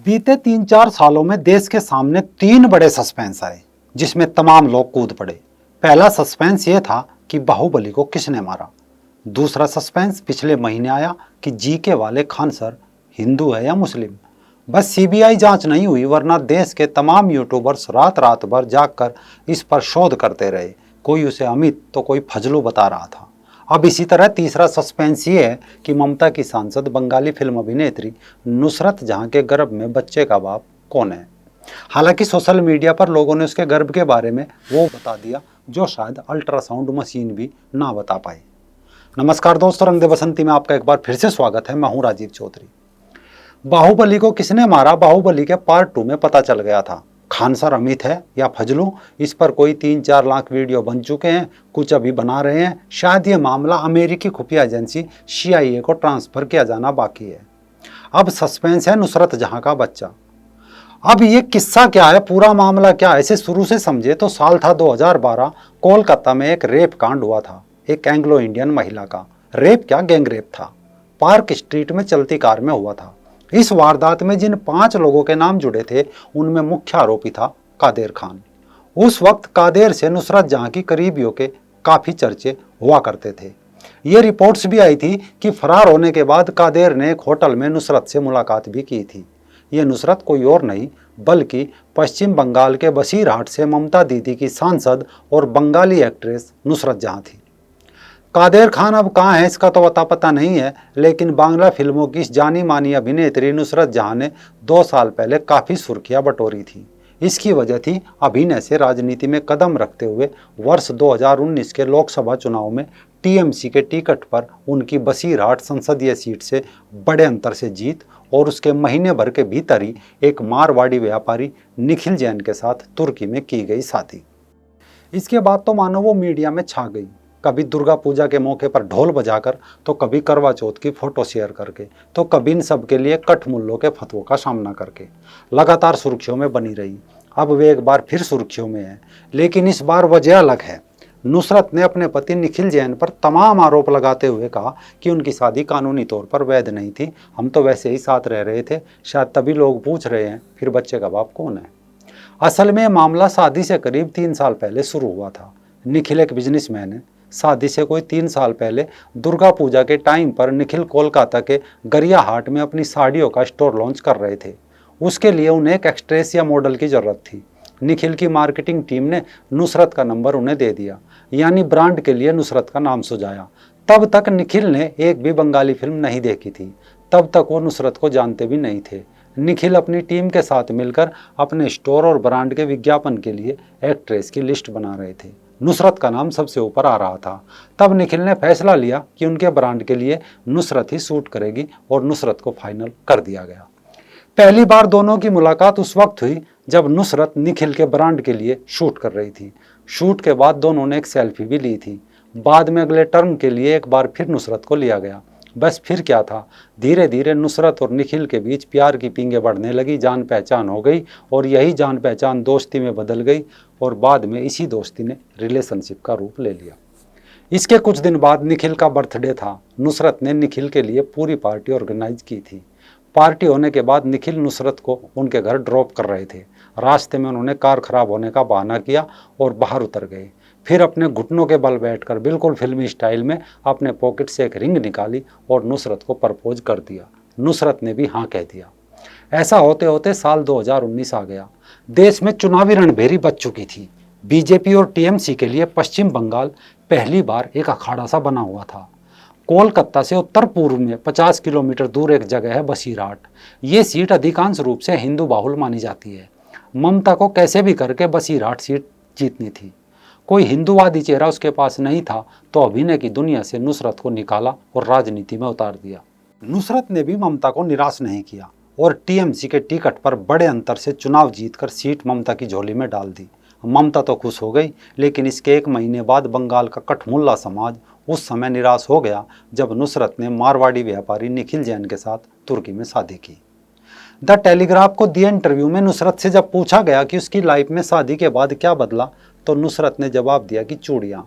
बीते 3-4 सालों में देश के सामने 3 बड़े सस्पेंस आए जिसमें तमाम लोग कूद पड़े। पहला सस्पेंस ये था कि बाहुबली को किसने मारा। दूसरा सस्पेंस पिछले महीने आया कि जीके वाले खान सर हिंदू है या मुस्लिम। बस सीबीआई जांच नहीं हुई वरना देश के तमाम यूट्यूबर्स रात रात भर जागकर इस पर शोध करते रहे। कोई उसे अमित तो कोई फजलू बता रहा था। अब इसी तरह तीसरा सस्पेंस ये है कि ममता की सांसद बंगाली फिल्म अभिनेत्री नुसरत जहां के गर्भ में बच्चे का बाप कौन है। हालांकि सोशल मीडिया पर लोगों ने उसके गर्भ के बारे में वो बता दिया जो शायद अल्ट्रासाउंड मशीन भी ना बता पाए। नमस्कार दोस्तों, रंग दे बसंती में आपका एक बार फिर से स्वागत है। मैं हूं राजीव चौधरी। बाहुबली को किसने मारा, बाहुबली के पार्ट 2 में पता चल गया था। खान सर अमित है या फजलू, इस पर कोई 3-4 लाख वीडियो बन चुके हैं, कुछ अभी बना रहे हैं। शायद ये मामला अमेरिकी खुफिया एजेंसी CIA को ट्रांसफर किया जाना बाकी है। अब सस्पेंस है नुसरत जहां का बच्चा। अब ये किस्सा क्या है, पूरा मामला क्या है, इसे शुरू से समझे तो साल था 2012। कोलकाता में एक रेप कांड हुआ था, एक एंग्लो इंडियन महिला का। रेप क्या, गैंग रेप था। पार्क स्ट्रीट में चलती कार में हुआ था। इस वारदात में जिन 5 लोगों के नाम जुड़े थे उनमें मुख्य आरोपी था कादेर खान। उस वक्त कादेर से नुसरत जहां की करीबियों के काफी चर्चे हुआ करते थे। ये रिपोर्ट्स भी आई थी कि फरार होने के बाद कादेर ने एक होटल में नुसरत से मुलाकात भी की थी। ये नुसरत कोई और नहीं बल्कि पश्चिम बंगाल के बसीरहाट से ममता दीदी की सांसद और बंगाली एक्ट्रेस नुसरत जहां थी। कादेर खान अब कहाँ है इसका तो अता पता नहीं है, लेकिन बांग्ला फिल्मों की इस जानी मानी अभिनेत्री नुसरत जहां ने 2 साल पहले काफ़ी सुर्खियां बटोरी थी। इसकी वजह थी अभिनय से राजनीति में कदम रखते हुए वर्ष 2019 के लोकसभा चुनाव में TMC के टिकट पर उनकी बसीरहाट संसदीय सीट से बड़े अंतर से जीत और उसके महीने भर के भीतर ही एक मारवाड़ी व्यापारी निखिल जैन के साथ तुर्की में की गई शादी। इसके बाद तो मानो वो मीडिया में छा गई, कभी दुर्गा पूजा के मौके पर ढोल बजाकर, तो कभी करवा चौथ की फोटो शेयर करके, तो कभी इन सब के लिए कठमुल्लों के फतवों का सामना करके लगातार सुर्खियों में बनी रही। अब वे एक बार फिर सुर्खियों में है, लेकिन इस बार वजह अलग है। नुसरत ने अपने पति निखिल जैन पर तमाम आरोप लगाते हुए कहा कि उनकी शादी कानूनी तौर पर वैध नहीं थी, हम तो वैसे ही साथ रह रहे थे। शायद तभी लोग पूछ रहे हैं फिर बच्चे का बाप कौन है। असल में मामला शादी से करीब 3 साल पहले शुरू हुआ था। निखिल एक बिजनेसमैन है। शादी से कोई 3 साल पहले दुर्गा पूजा के टाइम पर निखिल कोलकाता के गरिया हाट में अपनी साड़ियों का स्टोर लॉन्च कर रहे थे। उसके लिए उन्हें एक एक्ट्रेस या मॉडल की ज़रूरत थी। निखिल की मार्केटिंग टीम ने नुसरत का नंबर उन्हें दे दिया, यानी ब्रांड के लिए नुसरत का नाम सुझाया। तब तक निखिल ने एक भी बंगाली फिल्म नहीं देखी थी, तब तक वो नुसरत को जानते भी नहीं थे। निखिल अपनी टीम के साथ मिलकर अपने स्टोर और ब्रांड के विज्ञापन के लिए एक्ट्रेस की लिस्ट बना रहे थे। नुसरत का नाम सबसे ऊपर आ रहा था। तब निखिल ने फैसला लिया कि उनके ब्रांड के लिए नुसरत ही शूट करेगी और नुसरत को फाइनल कर दिया गया। पहली बार दोनों की मुलाकात उस वक्त हुई जब नुसरत निखिल के ब्रांड के लिए शूट कर रही थी। शूट के बाद दोनों ने एक सेल्फी भी ली थी। बाद में अगले टर्म के लिए एक बार फिर नुसरत को लिया गया। बस फिर क्या था, धीरे धीरे नुसरत और निखिल के बीच प्यार की पींगे बढ़ने लगी, जान पहचान हो गई और यही जान पहचान दोस्ती में बदल गई और बाद में इसी दोस्ती ने रिलेशनशिप का रूप ले लिया। इसके कुछ दिन बाद निखिल का बर्थडे था। नुसरत ने निखिल के लिए पूरी पार्टी ऑर्गेनाइज की थी। पार्टी होने के बाद निखिल नुसरत को उनके घर ड्रॉप कर रहे थे। रास्ते में उन्होंने कार खराब होने का बहाना किया और बाहर उतर गए। फिर अपने घुटनों के बल बैठकर बिल्कुल फिल्मी स्टाइल में अपने पॉकेट से एक रिंग निकाली और नुसरत को प्रपोज कर दिया। नुसरत ने भी हाँ कह दिया। ऐसा होते होते साल 2019 आ गया। देश में चुनावी रणभेरी बच चुकी थी। बीजेपी और TMC के लिए पश्चिम बंगाल पहली बार एक अखाड़ा सा बना हुआ था। कोलकाता से उत्तर पूर्व में 50 किलोमीटर दूर एक जगह है बसीरहाट। ये सीट अधिकांश रूप से हिंदू बाहुल मानी जाती है। ममता को कैसे भी करके बसीरहाट सीट जीतनी थी। कोई हिंदूवादी चेहरा उसके पास नहीं था, तो अभिनय की दुनिया से नुसरत को निकाला और राजनीति में उतार दिया। नुसरत ने भी ममता को निराश नहीं किया और TMC के टिकट पर बड़े अंतर से चुनाव जीतकर सीट ममता की झोली में डाल दी। ममता तो खुश हो गई, लेकिन इसके 1 महीने बाद बंगाल का कठमुल्ला समाज उस समय निराश हो गया जब नुसरत ने मारवाड़ी व्यापारी निखिल जैन के साथ तुर्की में शादी की। द टेलीग्राफ को दिए इंटरव्यू में नुसरत से जब पूछा गया कि उसकी लाइफ में शादी के बाद क्या बदला, तो नुसरत ने जवाब दिया कि चूड़ियाँ।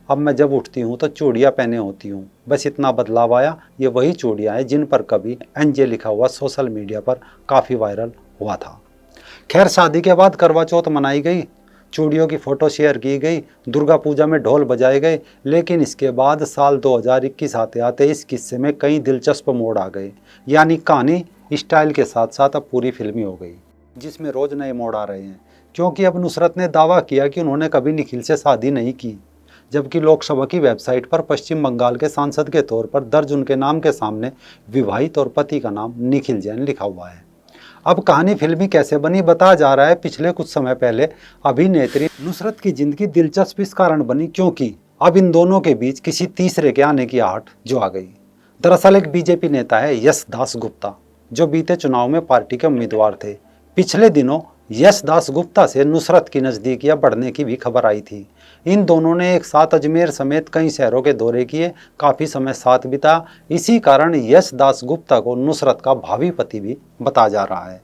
अब मैं जब उठती हूँ तो चूड़ियाँ पहने होती हूँ। बस इतना बदलाव आया, ये वही चूड़ियाँ हैं जिन पर कभी एनजे लिखा हुआ सोशल मीडिया पर काफ़ी वायरल हुआ था। खैर, शादी के बाद करवा चौथ मनाई गई, चूड़ियों की फ़ोटो शेयर की गई, दुर्गा पूजा में ढोल बजाए गए, लेकिन इसके बाद साल 2021 आते आते इस किस्से में कई दिलचस्प मोड़ आ गए। यानी कहानी स्टाइल के साथ साथ अब पूरी फिल्मी हो गई, जिसमें रोज़ नए मोड़ आ रहे हैं। क्योंकि अब नुसरत ने दावा किया कि उन्होंने कभी निखिल से शादी नहीं की, जबकि लोकसभा की वेबसाइट पर पश्चिम बंगाल के सांसद के तौर पर दर्ज उनके नाम के सामने विवाहित और पति का नाम निखिल जैन लिखा हुआ है। अब कहानी फिल्मी कैसे बनी बताया जा रहा है। पिछले कुछ समय पहले अभिनेत्री नुसरत की जिंदगी दिलचस्प इस कारण बनी क्योंकि अब इन दोनों के बीच किसी तीसरे के आने की आहट जो आ गई। दरअसल एक बीजेपी नेता है यश दास गुप्ता, जो बीते चुनाव में पार्टी के उम्मीदवार थे। पिछले दिनों यश दास गुप्ता से नुसरत की नज़दीकियां बढ़ने की भी खबर आई थी। इन दोनों ने एक साथ अजमेर समेत कई शहरों के दौरे किए, काफ़ी समय साथ बिता। इसी कारण यश दास गुप्ता को नुसरत का भावी पति भी बताया जा रहा है।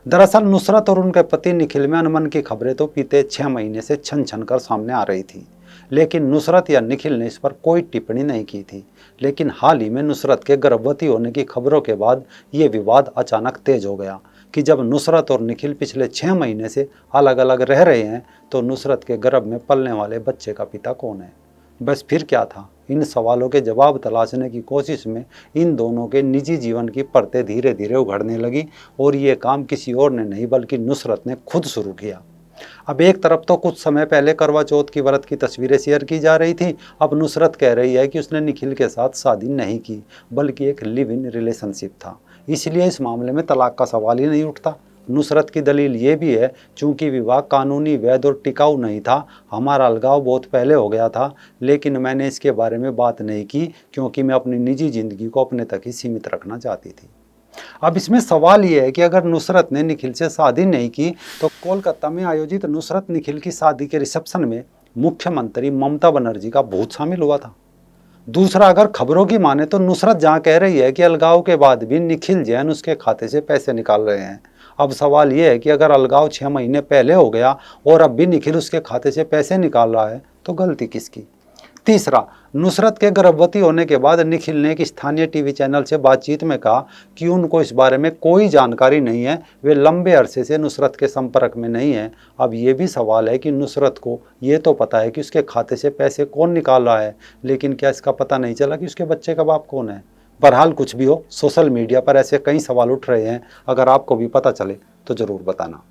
दरअसल नुसरत और उनके पति निखिल में अनबन की खबरें तो बीते 6 महीने से छन छन कर सामने आ रही थी, लेकिन नुसरत या निखिल ने इस पर कोई टिप्पणी नहीं की थी। लेकिन हाल ही में नुसरत के गर्भवती होने की खबरों के बाद ये विवाद अचानक तेज हो गया कि जब नुसरत और निखिल पिछले 6 महीने से अलग अलग रह रहे हैं तो नुसरत के गर्भ में पलने वाले बच्चे का पिता कौन है। बस फिर क्या था, इन सवालों के जवाब तलाशने की कोशिश में इन दोनों के निजी जीवन की परतें धीरे धीरे उघड़ने लगी, और ये काम किसी और ने नहीं बल्कि नुसरत ने खुद शुरू किया। अब एक तरफ तो कुछ समय पहले करवा चौथ की व्रत की तस्वीरें शेयर की जा रही थी, अब नुसरत कह रही है कि उसने निखिल के साथ शादी नहीं की बल्कि एक लिव इन रिलेशनशिप था, इसलिए इस मामले में तलाक का सवाल ही नहीं उठता। नुसरत की दलील ये भी है, चूंकि विवाह कानूनी, वैध और टिकाऊ नहीं था, हमारा अलगाव बहुत पहले हो गया था, लेकिन मैंने इसके बारे में बात नहीं की क्योंकि मैं अपनी निजी ज़िंदगी को अपने तक ही सीमित रखना चाहती थी। अब इसमें सवाल ये है कि अगर नुसरत ने निखिल से शादी नहीं की तो कोलकाता में आयोजित नुसरत निखिल की शादी के रिसेप्शन में मुख्यमंत्री ममता बनर्जी का भूत शामिल हुआ था। दूसरा, अगर खबरों की माने तो नुसरत जहाँ कह रही है कि अलगाव के बाद भी निखिल जैन उसके खाते से पैसे निकाल रहे हैं, अब सवाल ये है कि अगर अलगाव 6 महीने पहले हो गया और अब भी निखिल उसके खाते से पैसे निकाल रहा है तो गलती किसकी। तीसरा, नुसरत के गर्भवती होने के बाद निखिल ने एक स्थानीय टीवी चैनल से बातचीत में कहा कि उनको इस बारे में कोई जानकारी नहीं है, वे लंबे अरसे से नुसरत के संपर्क में नहीं है। अब ये भी सवाल है कि नुसरत को ये तो पता है कि उसके खाते से पैसे कौन निकाल रहा है, लेकिन क्या इसका पता नहीं चला कि उसके बच्चे का बाप कौन है। बहरहाल कुछ भी हो, सोशल मीडिया पर ऐसे कई सवाल उठ रहे हैं, अगर आपको भी पता चले तो ज़रूर बताना।